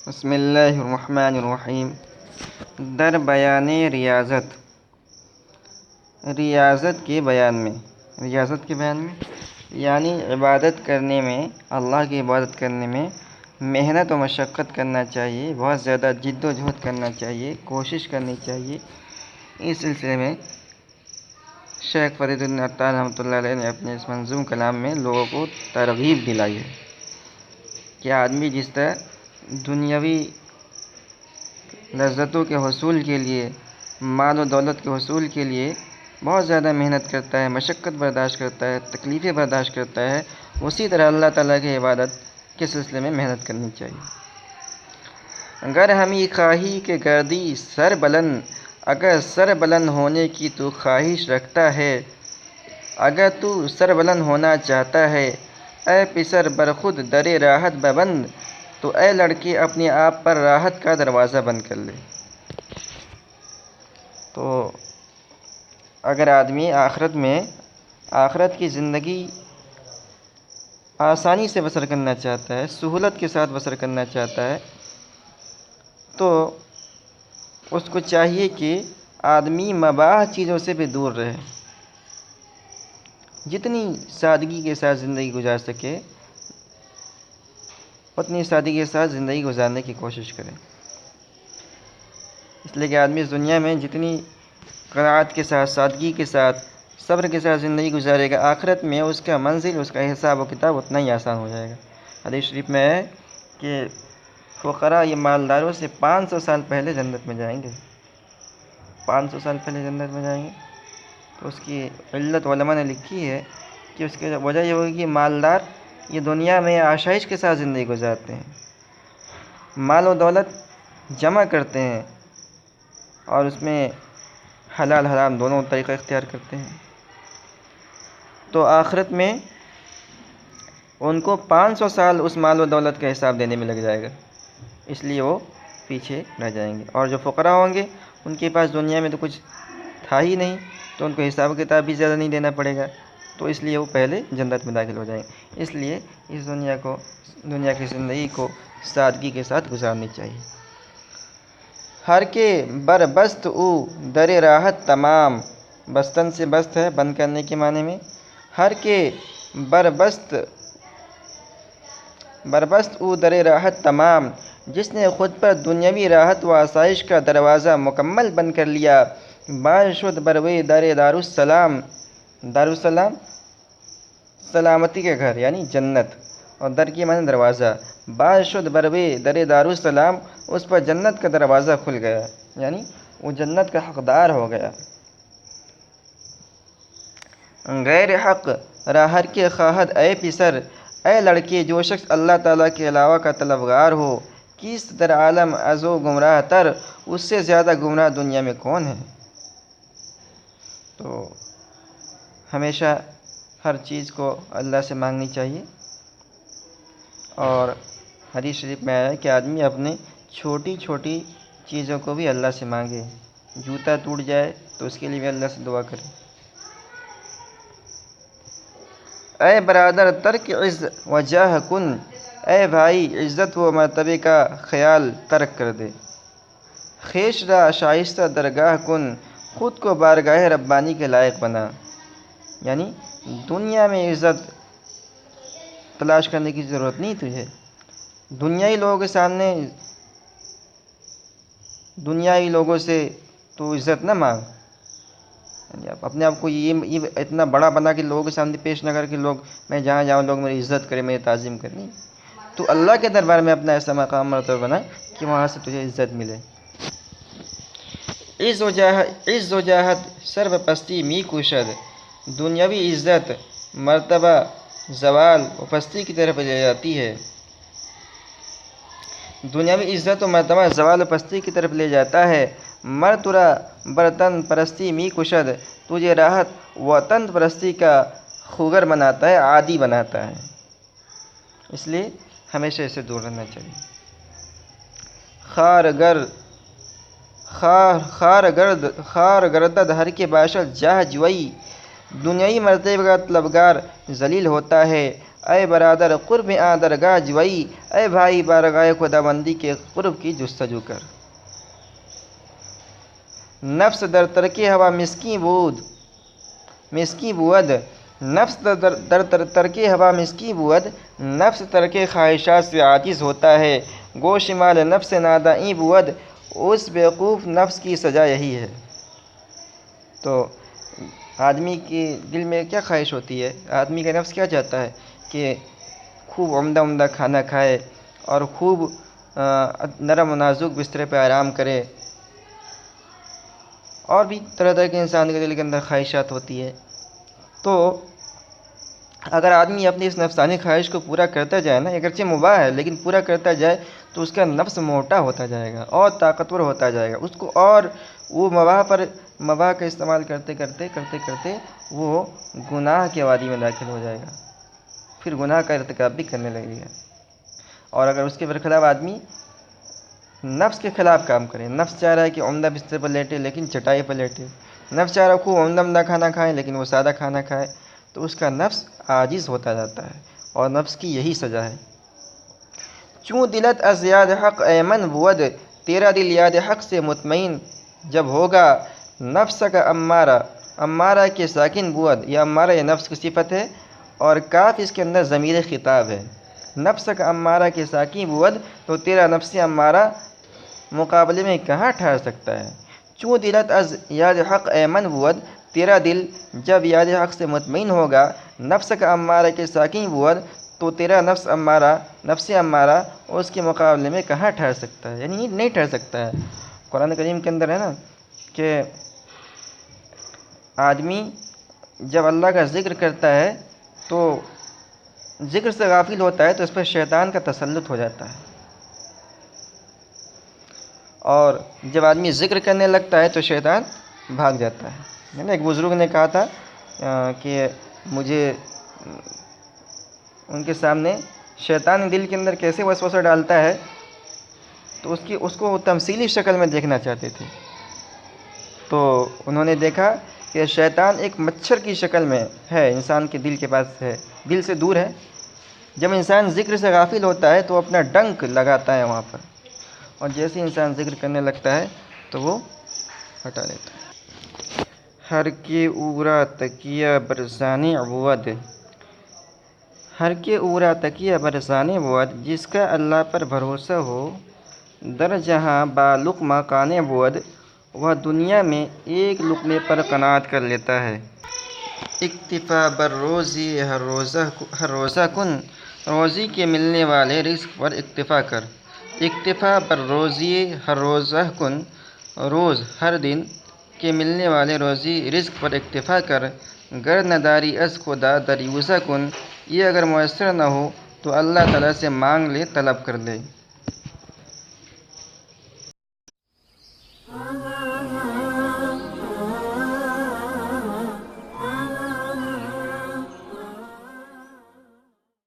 بسم اللہ الرحمن الرحیم۔ در بیان ریاضت کے بیان میں یعنی عبادت کرنے میں، اللہ کی عبادت کرنے میں محنت و مشقت کرنا چاہیے، بہت زیادہ جد و جہد کرنا چاہیے، کوشش کرنی چاہیے۔ اس سلسلے میں شیخ فرید الدین عطار رحمۃ اللہ علیہ نے اپنے اس منظوم کلام میں لوگوں کو ترغیب دلائی ہے کہ آدمی جس طرح دنیاوی لذتوں کے حصول کے لیے، مال و دولت کے حصول کے لیے بہت زیادہ محنت کرتا ہے، مشقت برداشت کرتا ہے، تکلیفیں برداشت کرتا ہے، اسی طرح اللہ تعالیٰ کی عبادت کے سلسلے میں محنت کرنی چاہیے۔ اگر ہمی خواہی کہ گردی سر بلند، اگر سر بلند ہونے کی تو خواہش رکھتا ہے، اگر تو سر بلند ہونا چاہتا ہے، اے پسر برخود در راحت ببند، تو اے لڑکے اپنے آپ پر راحت کا دروازہ بند کر لے۔ تو اگر آدمی آخرت کی زندگی آسانی سے بسر کرنا چاہتا ہے، سہولت کے ساتھ بسر کرنا چاہتا ہے، تو اس کو چاہیے کہ آدمی مباح چیزوں سے بھی دور رہے، جتنی سادگی کے ساتھ زندگی گزار سکے اتنی سادگی کے ساتھ زندگی گزارنے کی کوشش کرے۔ اس لیے کہ آدمی اس دنیا میں جتنی قناعت کے ساتھ، سادگی کے ساتھ، صبر کے ساتھ زندگی گزارے گا، آخرت میں اس کا منزل، اس کا حساب و کتاب اتنا ہی آسان ہو جائے گا۔ حدیث شریف میں ہے کہ فقراء یہ مالداروں سے 500 سال پہلے جنت میں جائیں گے، 500 سال پہلے جنت میں جائیں گے۔ تو اس کی علت علماء نے لکھی ہے کہ اس کی وجہ یہ ہوگی کہ مالدار یہ دنیا میں آشائش کے ساتھ زندگی گزارتے ہیں، مال و دولت جمع کرتے ہیں اور اس میں حلال حرام دونوں طریقہ اختیار کرتے ہیں، تو آخرت میں ان کو 500 سال اس مال و دولت کا حساب دینے میں لگ جائے گا، اس لیے وہ پیچھے رہ جائیں گے۔ اور جو فقراء ہوں گے ان کے پاس دنیا میں تو کچھ تھا ہی نہیں، تو ان کو حساب و کتاب بھی زیادہ نہیں دینا پڑے گا، تو اس لیے وہ پہلے جنت میں داخل ہو جائیں گے۔ اس لیے اس دنیا کی زندگی کو سادگی کے ساتھ گزارنی چاہیے۔ ہر کے بر بست او در راحت تمام، بستن سے بست ہے بند کرنے کے معنی میں، ہر کے بربست او در راحت تمام، جس نے خود پر دنیاوی راحت و آسائش کا دروازہ مکمل بند کر لیا، باز شد بروے در دارالسلام، دارالسلام سلامتی کے گھر یعنی جنت، اور در کی معنی دروازہ، باز شد بروے در دارالسلام، اس پر جنت کا دروازہ کھل گیا، یعنی وہ جنت کا حقدار ہو گیا۔ غیر حق راہر کے خواہد اے پسر، اے لڑکے جو شخص اللہ تعالیٰ کے علاوہ کا طلبگار ہو، کس در عالم ازو گمراہ تر، اس سے زیادہ گمراہ دنیا میں کون ہے۔ تو ہمیشہ ہر چیز کو اللہ سے مانگنی چاہیے، اور حدیث شریف میں آیا ہے کہ آدمی اپنے چھوٹی چھوٹی چیزوں کو بھی اللہ سے مانگے، جوتا ٹوٹ جائے تو اس کے لیے بھی اللہ سے دعا کرے۔ اے برادر ترک عز و جاہ کن، اے بھائی عزت و مرتبے کا خیال ترک کر دے، خویش را شائستہ درگاہ کن، خود کو بارگاہ ربانی کے لائق بنا، یعنی دنیا میں عزت تلاش کرنے کی ضرورت نہیں تجھے، دنیائی لوگوں سے تو عزت نہ مانگ، یعنی اپنے آپ کو یہ اتنا بڑا بنا کہ لوگوں کے سامنے پیش نہ کر کہ میں جہاں جاؤں لوگ میری عزت کریں، میری تعظیم کریں، تو اللہ کے دربار میں اپنا ایسا مقام مرتبہ بنا کہ وہاں سے تجھے عزت ملے۔ عز و جاہت سرو پستی می کوشد، دنیاوی عزت مرتبہ زوال و پستی کی طرف لے جاتی ہے، دنیاوی عزت و مرتبہ زوال و پستی کی طرف لے جاتا ہے۔ مر ترا برتن پرستی می کشد، تجھے راحت وطن پرستی کا خوگر بناتا ہے، عادی بناتا ہے، اس لیے ہمیشہ اسے دور رہنا چاہیے۔ خار گردد ہر کے باشد جاہ جوئی، دنیائی مرتبہ کا طلبگار ذلیل ہوتا ہے، اے برادر قرب درگاہ جوئی، اے بھائی بارگاہ خداوندی کے قرب کی جستجو کر۔ نفس در ترک ہوا مسکی بود، نفس در ترک ہوا مسکی بود، نفس ترک خواہشات سے عاجز ہوتا ہے، گو شمال نفس نادائیں بود، اس بیوقوف نفس کی سزا یہی ہے۔ تو آدمی کے دل میں کیا خواہش ہوتی ہے؟ آدمی کا نفس کیا چاہتا ہے؟ کہ خوب عمدہ کھانا کھائے اور خوب نرم و نازک بستر پہ آرام کرے، اور بھی طرح طرح کے انسان کے دل کے اندر خواہشات ہوتی ہے۔ تو اگر آدمی اپنی اس نفسانی خواہش کو پورا کرتا جائے نا، اگرچہ مباح ہے لیکن پورا کرتا جائے، تو اس کا نفس موٹا ہوتا جائے گا اور طاقتور ہوتا جائے گا، اس کو اور وہ مباح کا استعمال کرتے کرتے وہ گناہ کے وادی میں داخل ہو جائے گا، پھر گناہ کا ارتکاب بھی کرنے لگے گا۔ اور اگر اس کے برخلاف آدمی نفس کے خلاف کام کرے، نفس چاہ رہا ہے کہ عمدہ بستر پر لیٹے لیکن چٹائی پر لیٹے، نفس چاہ رہا ہے خوب عمدہ کھانا کھائے لیکن وہ سادہ کھانا کھائے، تو اس کا نفس عاجز ہوتا جاتا ہے، اور نفس کی یہی سزا ہے۔ چوں دلت از یاد حق ایمن بود، تیرا دل یاد حق سے مطمئن جب ہوگا، نفس کا امارہ کے ساکن بود، یہ امارہ یہ نفس کی صفت ہے، اور کاف اس کے اندر ضمیر خطاب ہے۔ نفس کا امارہ کے ساکن بود، تو تیرا نفس امارہ مقابلے میں کہاں ٹھہر سکتا ہے۔ چوں دلت از یاد حق ایمن بود، تیرا دل جب یاد حق سے مطمئن ہوگا، نفس کا امارہ کے ساکن بود، تو تیرا نفس امارہ اس کے مقابلے میں کہاں ٹھہر سکتا ہے، یعنی نہیں ٹھہر سکتا ہے۔ قرآن کریم کے اندر ہے نا کہ آدمی جب اللہ کا ذکر کرتا ہے تو ذکر سے غافل ہوتا ہے، تو اس پر شیطان کا تسلط ہو جاتا ہے، اور جب آدمی ذکر کرنے لگتا ہے تو شیطان بھاگ جاتا ہے۔ ایک بزرگ نے کہا تھا کہ مجھے ان کے سامنے شیطان دل کے اندر کیسے وسوسہ ڈالتا ہے، تو اس کو تمثیلی شکل میں دیکھنا چاہتے تھے۔ تو انہوں نے دیکھا کہ شیطان ایک مچھر کی شکل میں ہے، انسان کے دل کے پاس ہے، دل سے دور ہے۔ جب انسان ذکر سے غافل ہوتا ہے تو اپنا ڈنک لگاتا ہے وہاں پر، اور جیسے انسان ذکر کرنے لگتا ہے تو وہ ہٹا لیتا ہے۔ ہر کے اورا تکیہ برسانے بود، ہر کے اورا تکیہ برسانے بود، جس کا اللہ پر بھروسہ ہو، در جہاں با لقمہ کانے بود، وہ دنیا میں ایک لقمے پر قناعت کر لیتا ہے۔ اکتفا بر روزی ہر روزہ کن، روزی کے ملنے والے رزق پر اکتفا کر۔ اکتفا بر روزی ہر روزہ کن، روز ہر دن کے ملنے والے روزی رزق پر اکتفا کر۔ گر نداری از خدا دریوزہ کن، یہ اگر میسر نہ ہو تو اللہ تعالیٰ سے مانگ لے، طلب کر لے۔